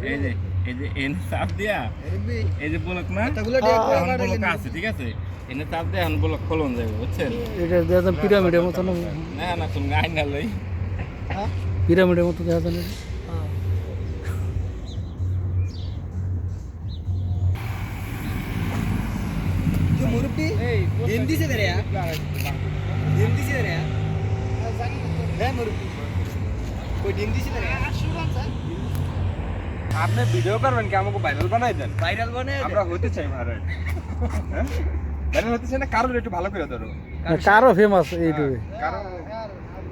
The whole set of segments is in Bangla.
এই যে এনে চাপ দিয়া এই যে ব্লক না ব্লক আছে ঠিক আছে এনে চাপ দিয়ে এখন ব্লক খোলন যাবে বুঝছেন এটা দেখা যান পিরামিডের মতো না না কোন গাই না লই পিরামিডের মতো দেখা যান जो मुर्गी हिंदी से दे रहे हैं हिंदी से दे रहे हैं है मुर्गी कोई हिंदी से दे रहे हैं আপনি ভিডিও করবেন কি আমাকে ভাইরাল বানাই দেন वायरल बने আমরা হতে চাই ভাইরাল হ্যাঁ ভাইরাল হতে চাই না কারোর একটু ভালো করে ধরো কারো ফেমাস এইটুকু কারণ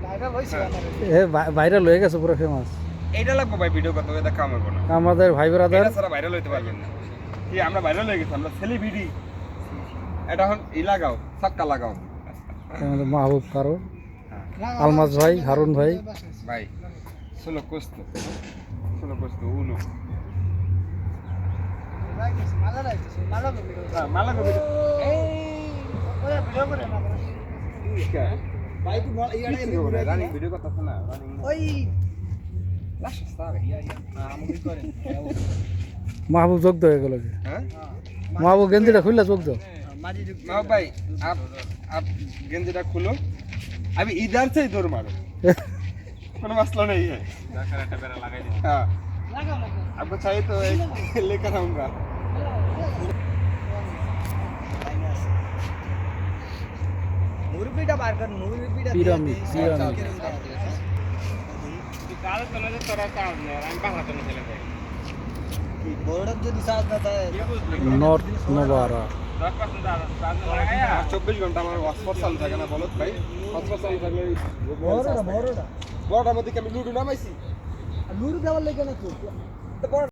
वायरल होइছে এ ভাইরাল হয়ে গেছে পুরো ফেমাস এইটা লাগবে ভাই ভিডিও করতে এটা কাম হবে না আমাদের ভাই ব্রাদার এটা ছাড়া ভাইরাল হতে পারবেন না কি আমরা ভাইরাল হয়ে গেছি আমরা সেলিব্রিটি এটা এখন লাগাও সাক্কা লাগাও আমাদের মাহবুব কারো আলমাজ ভাই হারুন ভাই ভাই solo costo uno মালা কবি ओए वीडियो करे ना भाई तू याडा রানিং ভিডিও করতেছ না রানিং ओए লাশ সারে আমাকে করে মাহবুব যোগ হয়ে গেল হ্যাঁ মাহবুব গেঞ্জিটা খুললে যোগ দাও माजी माओ भाई आप गेंदीटा खुलो अभी इधर से इधर मारो कोई मसला नहीं है हाँ आपको चाहिए तो एक लेकर आऊंगा मुर्गीटा बार कर मुर्गीटा পিরামিড কাল চলে যে তোরা চাপ নে আমি বাংলা তো চলে যাই बोर्ड जो दिशा आता है নর্থ নবারা 10% দাদা লাগায়া 24 घंटा हमारे हॉटस्पॉट चालू থাকে না বলত ভাই हॉटस्पॉट चालू থাকলে बोर्ड বড়টার মধ্যে কি আমি লুডো নামাইছি नूर देवल लेके ना तू